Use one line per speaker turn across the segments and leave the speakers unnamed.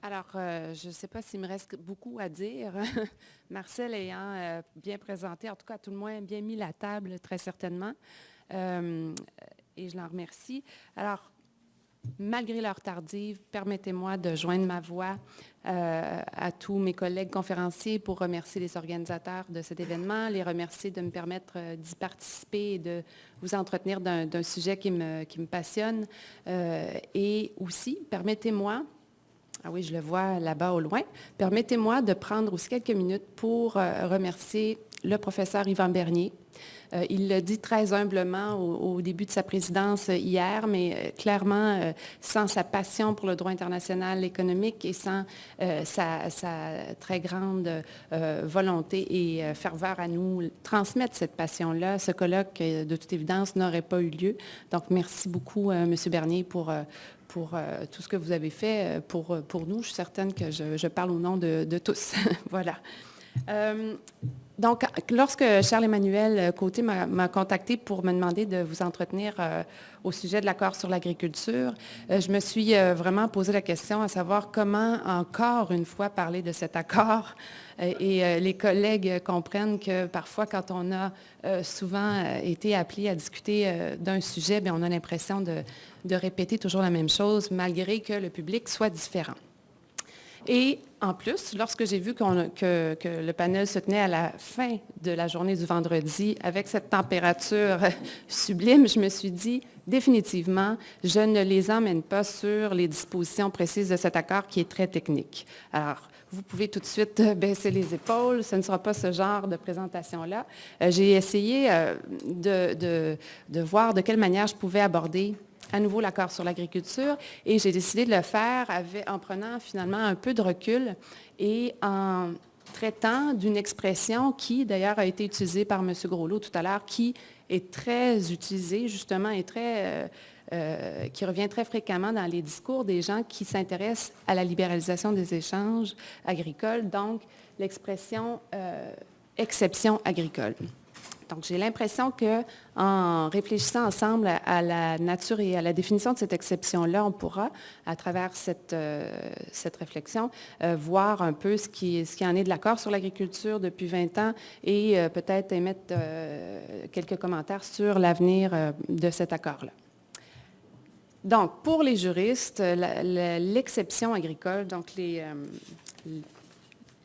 Alors, je ne sais pas s'il me reste beaucoup à dire. Marcel ayant bien présenté, en tout cas, à tout le moins, bien mis la table, très certainement. Euh, et je l'en remercie. Alors, malgré l'heure tardive, permettez-moi de joindre ma voix à tous mes collègues conférenciers pour remercier les organisateurs de cet événement, les remercier de me permettre d'y participer et de vous entretenir d'un sujet qui me passionne. Et aussi, permettez-moi, ah oui, je le vois là-bas au loin. Permettez-moi de prendre aussi quelques minutes pour remercier le professeur Yvan Bernier. Il l'a dit très humblement au début de sa présidence hier, mais clairement, sans sa passion pour le droit international économique et sans sa très grande volonté et ferveur à nous transmettre cette passion-là, ce colloque, de toute évidence, n'aurait pas eu lieu. Donc, merci beaucoup, M. Bernier, pour tout ce que vous avez fait pour nous. Je suis certaine que je parle au nom de tous. Voilà. Donc, lorsque Charles-Emmanuel Côté m'a contacté pour me demander de vous entretenir au sujet de l'accord sur l'agriculture, je me suis vraiment posé la question à savoir comment encore une fois parler de cet accord. Et les collègues comprennent que parfois, quand on a souvent été appelé à discuter d'un sujet, bien, on a l'impression de répéter toujours la même chose, malgré que le public soit différent. Et en plus, lorsque j'ai vu que le panel se tenait à la fin de la journée du vendredi avec cette température sublime, je me suis dit, définitivement, je ne les emmène pas sur les dispositions précises de cet accord qui est très technique. Alors, vous pouvez tout de suite baisser les épaules, ce ne sera pas ce genre de présentation-là. J'ai essayé de voir de quelle manière je pouvais aborder à nouveau l'accord sur l'agriculture et j'ai décidé de le faire en prenant finalement un peu de recul et en traitant d'une expression qui d'ailleurs a été utilisée par M. Groslot tout à l'heure, qui est très utilisée justement et qui revient très fréquemment dans les discours des gens qui s'intéressent à la libéralisation des échanges agricoles, donc l'expression exception agricole. Donc, j'ai l'impression qu'en réfléchissant ensemble à la nature et à la définition de cette exception-là, on pourra, à travers cette réflexion, voir un peu ce qui en est de l'accord sur l'agriculture depuis 20 ans et peut-être émettre quelques commentaires sur l'avenir de cet accord-là. Donc, pour les juristes, l'exception agricole, donc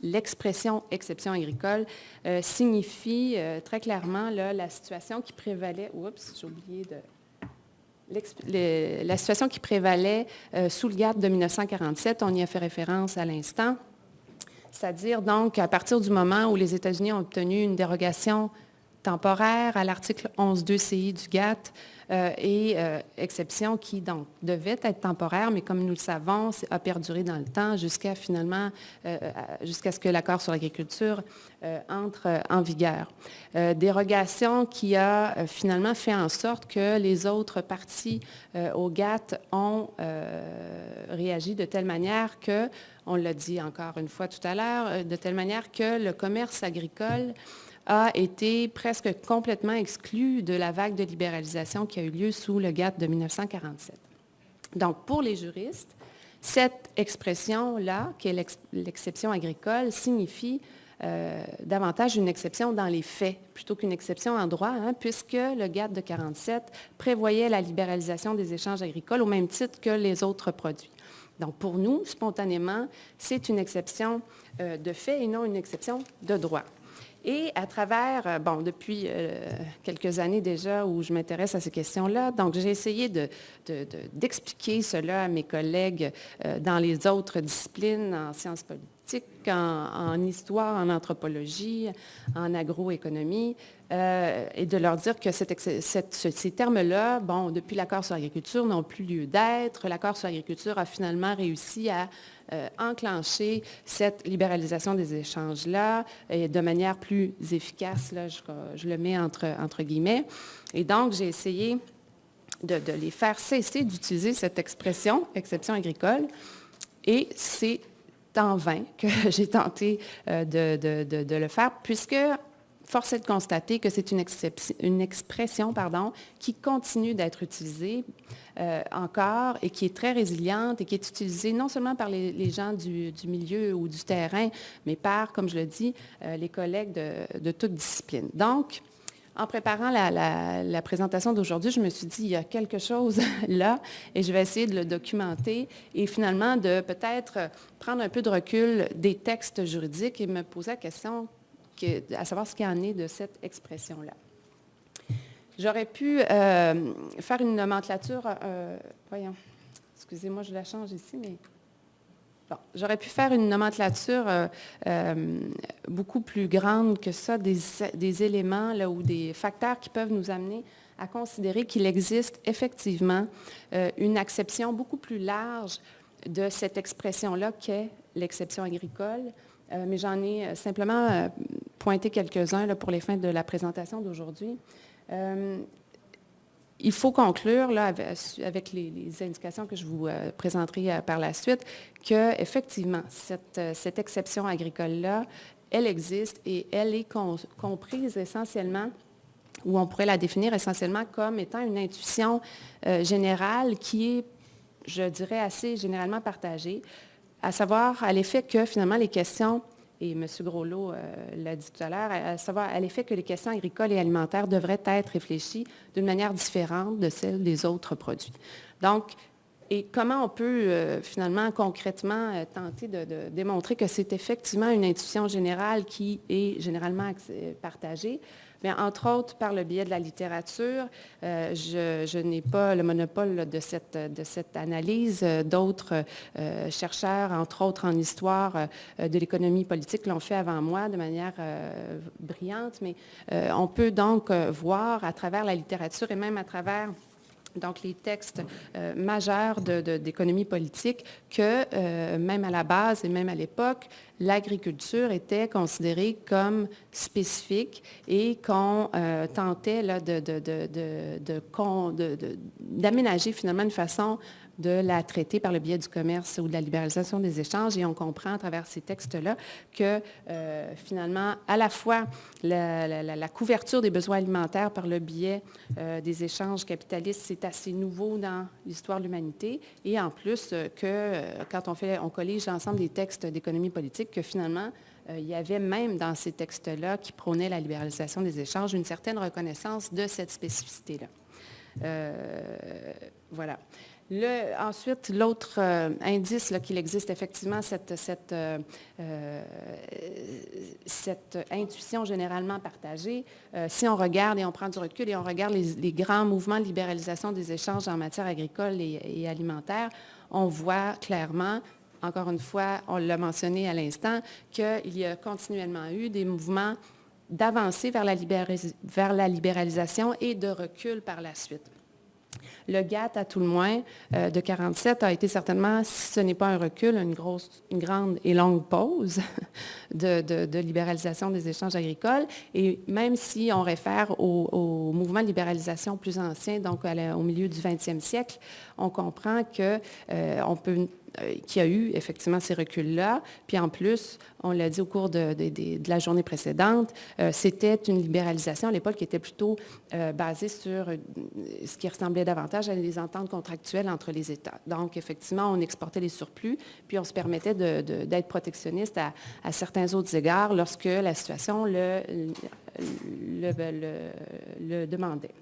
l'expression exception agricole signifie très clairement là, la situation qui prévalait. Oups, j'ai oublié de. La situation qui prévalait sous le GATT de 1947, on y a fait référence à l'instant, c'est-à-dire donc à partir du moment où les États-Unis ont obtenu une dérogation temporaire à l'article 11.2 CI du GATT et exception qui donc devait être temporaire, mais comme nous le savons, a perduré dans le temps jusqu'à finalement, jusqu'à ce que l'accord sur l'agriculture entre en vigueur. Dérogation qui a finalement fait en sorte que les autres parties au GATT ont réagi de telle manière que, on l'a dit encore une fois tout à l'heure, de telle manière que le commerce agricole a été presque complètement exclu de la vague de libéralisation qui a eu lieu sous le GATT de 1947. Donc, pour les juristes, cette expression-là, qui est l'exception agricole, signifie davantage une exception dans les faits, plutôt qu'une exception en droit, puisque le GATT de 1947 prévoyait la libéralisation des échanges agricoles au même titre que les autres produits. Donc, pour nous, spontanément, c'est une exception de fait et non une exception de droit. Et à travers, depuis quelques années déjà où je m'intéresse à ces questions-là, donc j'ai essayé d'expliquer cela à mes collègues dans les autres disciplines, en sciences politiques, en histoire, en anthropologie, en agroéconomie, et de leur dire que ces termes-là, depuis l'accord sur l'agriculture, n'ont plus lieu d'être. L'accord sur l'agriculture a finalement réussi à enclencher cette libéralisation des échanges-là et de manière plus efficace, là, je le mets entre guillemets. Et donc, j'ai essayé de les faire cesser d'utiliser cette expression, exception agricole, et c'est en vain que j'ai tenté de le faire, puisque force est de constater que c'est une expression qui continue d'être utilisée encore et qui est très résiliente et qui est utilisée non seulement par les gens du milieu ou du terrain, mais par, comme je le dis, les collègues de toute discipline. Donc, en préparant la présentation d'aujourd'hui, je me suis dit, il y a quelque chose là et je vais essayer de le documenter et finalement de peut-être prendre un peu de recul des textes juridiques et me poser la question à savoir ce qu'il en est de cette expression-là. J'aurais pu faire une nomenclature, voyons, excusez-moi, je la change ici, mais bon, j'aurais pu faire une nomenclature beaucoup plus grande que ça, des éléments là, ou des facteurs qui peuvent nous amener à considérer qu'il existe effectivement une acception beaucoup plus large de cette expression-là qu'est l'exception agricole. Mais j'en ai simplement pointé quelques-uns pour les fins de la présentation d'aujourd'hui. Il faut conclure là, avec les indications que je vous présenterai par la suite qu'effectivement, cette exception agricole-là, elle existe et elle est comprise essentiellement, ou on pourrait la définir essentiellement comme étant une intuition générale qui est, je dirais, assez généralement partagée, à savoir à l'effet que finalement les questions, et M. Groslot l'a dit tout à l'heure, à savoir à l'effet que les questions agricoles et alimentaires devraient être réfléchies d'une manière différente de celle des autres produits. Donc, et comment on peut finalement concrètement tenter de démontrer que c'est effectivement une intuition générale qui est généralement partagée? Bien, entre autres, par le biais de la littérature, je n'ai pas le monopole de cette analyse. D'autres chercheurs, entre autres en histoire de l'économie politique, l'ont fait avant moi de manière brillante, mais on peut donc voir à travers la littérature et même à travers donc les textes majeurs d'économie politique, que même à la base et même à l'époque, l'agriculture était considérée comme spécifique et qu'on tentait là, d'aménager finalement une façon de la traiter par le biais du commerce ou de la libéralisation des échanges. Et on comprend à travers ces textes-là que finalement, à la fois la couverture des besoins alimentaires par le biais des échanges capitalistes, c'est assez nouveau dans l'histoire de l'humanité. Et en plus, que quand on collige l'ensemble des textes d'économie politique, que finalement, il y avait même dans ces textes-là qui prônaient la libéralisation des échanges une certaine reconnaissance de cette spécificité-là. Voilà. Ensuite, l'autre indice qu'il existe effectivement cette intuition généralement partagée, si on regarde et on prend du recul et on regarde les grands mouvements de libéralisation des échanges en matière agricole et alimentaire, on voit clairement, encore une fois, on l'a mentionné à l'instant, qu'il y a continuellement eu des mouvements d'avancée vers la libéralisation et de recul par la suite. Le GATT, à tout le moins, de 1947 a été certainement, si ce n'est pas un recul, une grande et longue pause de libéralisation des échanges agricoles. Et même si on réfère au mouvement de libéralisation plus ancien, donc au milieu du 20e siècle, on comprend qu'il y a eu effectivement ces reculs-là. Puis en plus, on l'a dit au cours de la journée précédente, c'était une libéralisation à l'époque qui était plutôt basée sur ce qui ressemblait davantage à des ententes contractuelles entre les États. Donc, effectivement, on exportait les surplus, puis on se permettait d'être protectionniste à certains autres égards lorsque la situation le demandait.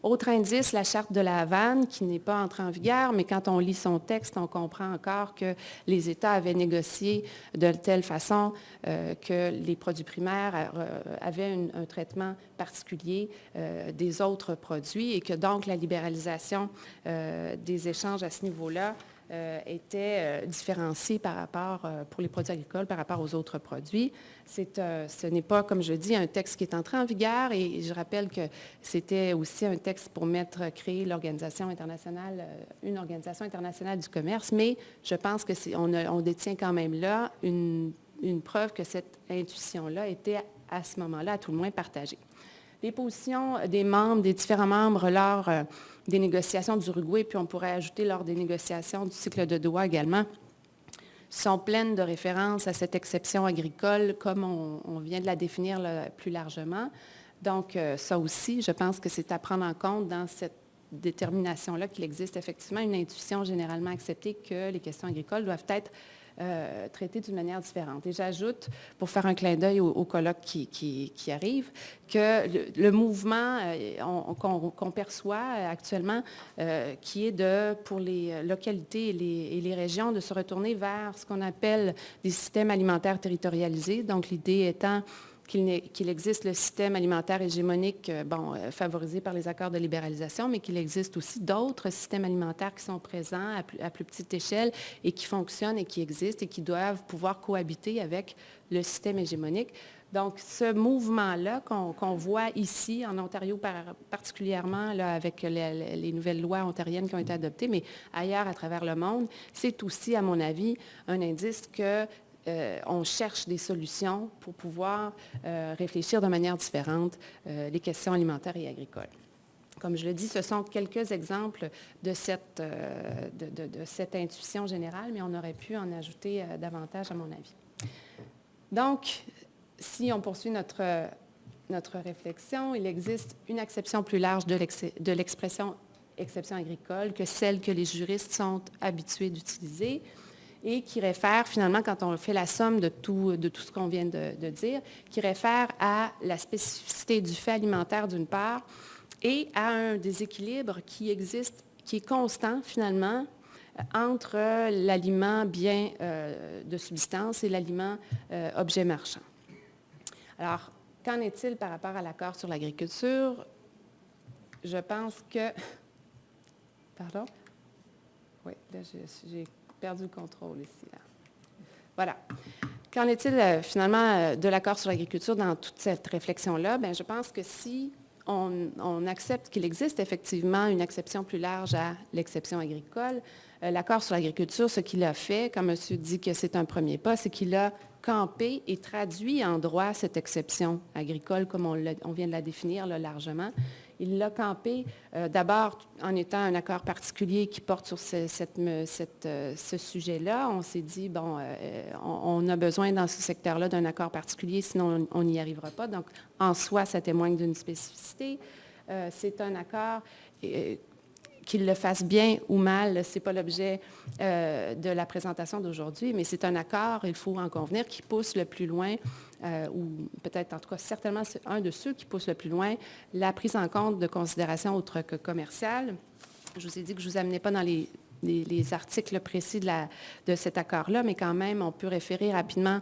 Autre indice, la Charte de la Havane, qui n'est pas entrée en vigueur, mais quand on lit son texte, on comprend encore que les États avaient négocié de telle façon que les produits primaires avaient un traitement particulier des autres produits et que donc la libéralisation des échanges à ce niveau-là était différenciée par rapport, pour les produits agricoles par rapport aux autres produits. Ce n'est pas, comme je dis, un texte qui est entré en vigueur et je rappelle que c'était aussi un texte pour créer l'organisation internationale, une organisation internationale du commerce, mais je pense qu'on détient quand même là une preuve que cette intuition-là était à ce moment-là, à tout le moins, partagée. Les positions des différents membres lors des négociations d'Uruguay, puis on pourrait ajouter lors des négociations du cycle de Doha également, sont pleines de références à cette exception agricole, comme on vient de la définir là, plus largement. Donc, ça aussi, je pense que c'est à prendre en compte dans cette détermination-là qu'il existe effectivement une intuition généralement acceptée que les questions agricoles doivent être traitées d'une manière différente. Et j'ajoute, pour faire un clin d'œil au colloque qui arrive, que le mouvement qu'on perçoit actuellement, qui est pour les localités et les régions de se retourner vers ce qu'on appelle des systèmes alimentaires territorialisés. Donc, l'idée étant qu'il existe le système alimentaire hégémonique, favorisé par les accords de libéralisation, mais qu'il existe aussi d'autres systèmes alimentaires qui sont présents à plus petite échelle et qui fonctionnent et qui existent et qui doivent pouvoir cohabiter avec le système hégémonique. Donc, ce mouvement-là qu'on voit ici, en Ontario particulièrement, là, avec les nouvelles lois ontariennes qui ont été adoptées, mais ailleurs à travers le monde, c'est aussi, à mon avis, un indice que on cherche des solutions pour pouvoir réfléchir de manière différente les questions alimentaires et agricoles. Comme je le dis, ce sont quelques exemples de cette intuition générale, mais on aurait pu en ajouter davantage, à mon avis. Donc, si on poursuit notre réflexion, il existe une acception plus large de l'expression exception agricole que celle que les juristes sont habitués d'utiliser, et qui réfère finalement, quand on fait la somme de tout ce qu'on vient de dire, qui réfère à la spécificité du fait alimentaire d'une part et à un déséquilibre qui existe, qui est constant finalement, entre l'aliment bien de subsistance et l'aliment objet marchand. Alors, qu'en est-il par rapport à l'accord sur l'agriculture? Je pense que... Pardon? Oui, là, j'ai perdu le contrôle ici. Là. Voilà. Qu'en est-il finalement de l'accord sur l'agriculture dans toute cette réflexion-là? Bien, je pense que si on accepte qu'il existe effectivement une exception plus large à l'exception agricole, l'accord sur l'agriculture, ce qu'il a fait, quand M. dit que c'est un premier pas, c'est qu'il a campé et traduit en droit cette exception agricole, comme on vient de la définir là, largement. Il l'a campé d'abord en étant un accord particulier qui porte sur ce sujet-là. On s'est dit, bon, on a besoin dans ce secteur-là d'un accord particulier, sinon on n'y arrivera pas. Donc, en soi, ça témoigne d'une spécificité. C'est un accord... qu'il le fasse bien ou mal, ce n'est pas l'objet de la présentation d'aujourd'hui, mais c'est un accord, il faut en convenir, qui pousse le plus loin, ou peut-être en tout cas certainement c'est un de ceux qui pousse le plus loin, la prise en compte de considérations autres que commerciales. Je vous ai dit que je ne vous amenais pas dans les articles précis de cet accord-là, mais quand même, on peut référer rapidement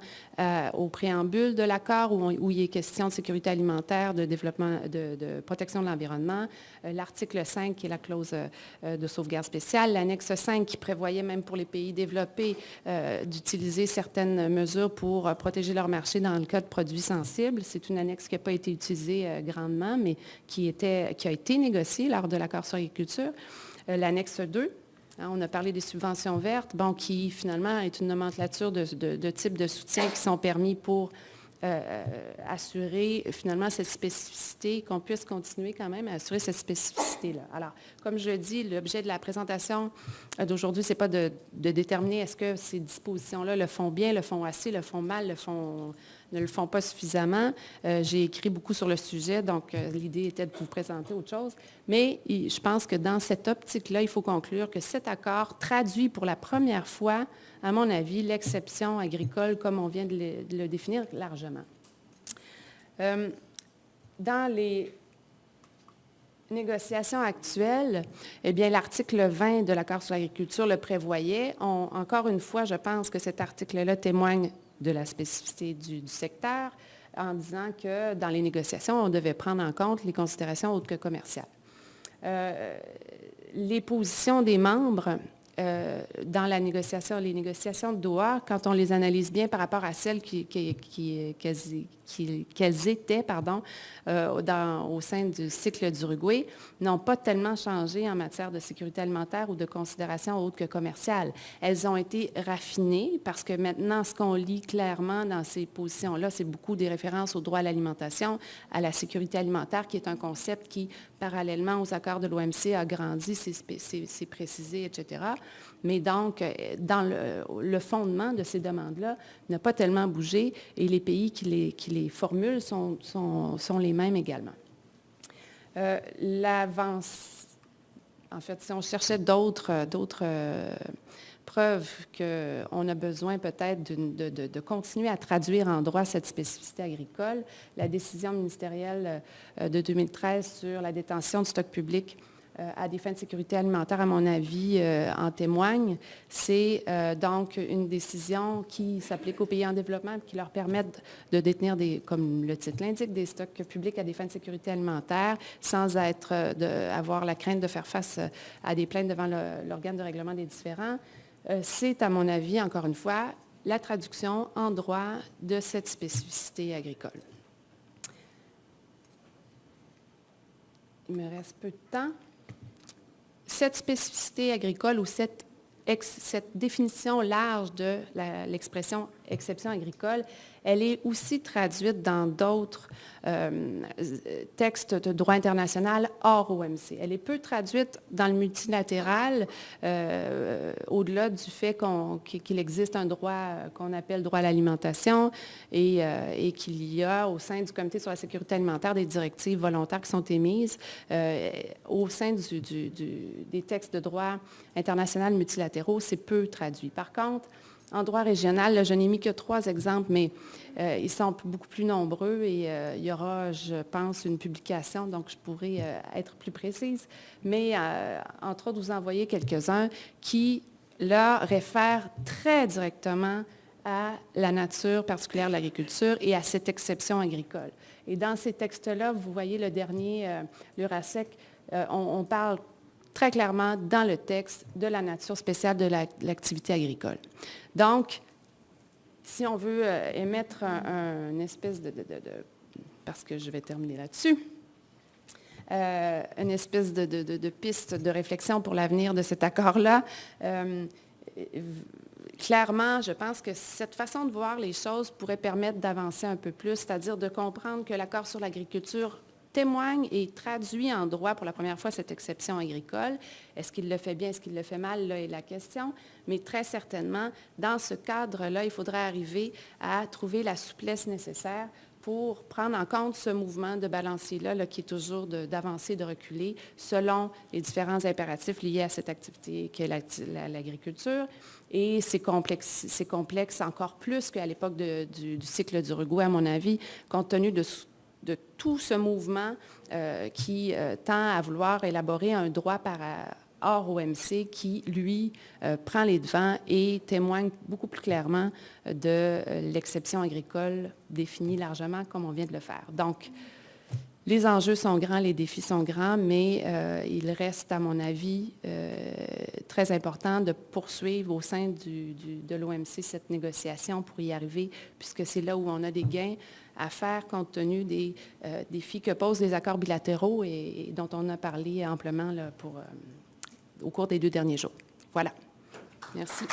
au préambule de l'accord où il est question de sécurité alimentaire, de développement, de protection de l'environnement, l'article 5 qui est la clause de sauvegarde spéciale, l'annexe 5 qui prévoyait même pour les pays développés d'utiliser certaines mesures pour protéger leur marché dans le cas de produits sensibles. C'est une annexe qui n'a pas été utilisée grandement, mais qui a été négociée lors de l'accord sur l'agriculture. L'annexe 2, on a parlé des subventions vertes, bon, qui finalement est une nomenclature de types de soutien qui sont permis pour assurer finalement cette spécificité, qu'on puisse continuer quand même à assurer cette spécificité-là. Alors, comme je le dis, l'objet de la présentation d'aujourd'hui, ce n'est pas de déterminer est-ce que ces dispositions-là le font bien, le font assez, le font mal, ne le font pas suffisamment. J'ai écrit beaucoup sur le sujet, donc l'idée était de vous présenter autre chose. Mais je pense que dans cette optique-là, il faut conclure que cet accord traduit pour la première fois, à mon avis, l'exception agricole comme on vient de le définir largement. Dans les négociations actuelles, eh bien, l'article 20 de l'accord sur l'agriculture le prévoyait. Encore une fois, je pense que cet article-là témoigne de la spécificité du secteur en disant que dans les négociations, on devait prendre en compte les considérations autres que commerciales. Les positions des membres dans les négociations de Doha, quand on les analyse bien par rapport à celles qu'elles étaient au sein du cycle d'Uruguay, n'ont pas tellement changé en matière de sécurité alimentaire ou de considérations autres que commerciales. Elles ont été raffinées parce que maintenant, ce qu'on lit clairement dans ces positions-là, c'est beaucoup des références au droit à l'alimentation, à la sécurité alimentaire, qui est un concept qui, parallèlement aux accords de l'OMC, a grandi, s'est précisé, etc. Mais donc, dans le fondement de ces demandes-là n'a pas tellement bougé et les pays qui les formulent sont les mêmes également. En fait, si on cherchait d'autres preuves qu'on a besoin peut-être de continuer à traduire en droit cette spécificité agricole, la décision ministérielle de 2013 sur la détention du stock public à des fins de sécurité alimentaire, à mon avis, en témoigne. C'est donc une décision qui s'applique aux pays en développement et qui leur permettent de détenir, comme le titre l'indique, des stocks publics à des fins de sécurité alimentaire sans avoir la crainte de faire face à des plaintes devant l'organe de règlement des différends. C'est, à mon avis, encore une fois, la traduction en droit de cette spécificité agricole. Il me reste peu de temps. Cette spécificité agricole ou cette définition large de l'expression « exception agricole », elle est aussi traduite dans d'autres textes de droit international hors OMC. Elle est peu traduite dans le multilatéral, au-delà du fait qu'il existe un droit qu'on appelle droit à l'alimentation et qu'il y a au sein du Comité sur la sécurité alimentaire des directives volontaires qui sont émises au sein des textes de droit international multilatéraux, c'est peu traduit. Par contre, en droit régional, là, je n'ai mis que 3 exemples, mais ils sont beaucoup plus nombreux et il y aura, je pense, une publication, donc je pourrai être plus précise. Mais, entre autres, vous envoyer quelques-uns qui, là, réfèrent très directement à la nature particulière de l'agriculture et à cette exception agricole. Et dans ces textes-là, vous voyez le dernier, l'URASEC, on parle très clairement dans le texte de la nature spéciale de l'activité agricole. Donc, si on veut émettre une espèce parce que je vais terminer là-dessus, une espèce de piste de réflexion pour l'avenir de cet accord-là, clairement, je pense que cette façon de voir les choses pourrait permettre d'avancer un peu plus, c'est-à-dire de comprendre que l'accord sur l'agriculture témoigne et traduit en droit pour la première fois cette exception agricole. Est-ce qu'il le fait bien, est-ce qu'il le fait mal, là est la question. Mais très certainement, dans ce cadre-là, il faudrait arriver à trouver la souplesse nécessaire pour prendre en compte ce mouvement de balancier-là, qui est toujours d'avancer, de reculer, selon les différents impératifs liés à cette activité qu'est l'agriculture. Et c'est complexe encore plus qu'à l'époque du cycle d'Uruguay, à mon avis, compte tenu de tout ce mouvement qui tend à vouloir élaborer un droit hors OMC qui, lui, prend les devants et témoigne beaucoup plus clairement de l'exception agricole définie largement comme on vient de le faire. Donc, les enjeux sont grands, les défis sont grands, mais il reste, à mon avis, très important de poursuivre au sein de l'OMC cette négociation pour y arriver, puisque c'est là où on a des gains à faire compte tenu des défis que posent les accords bilatéraux et dont on a parlé amplement là, au cours des 2 derniers jours. Voilà. Merci.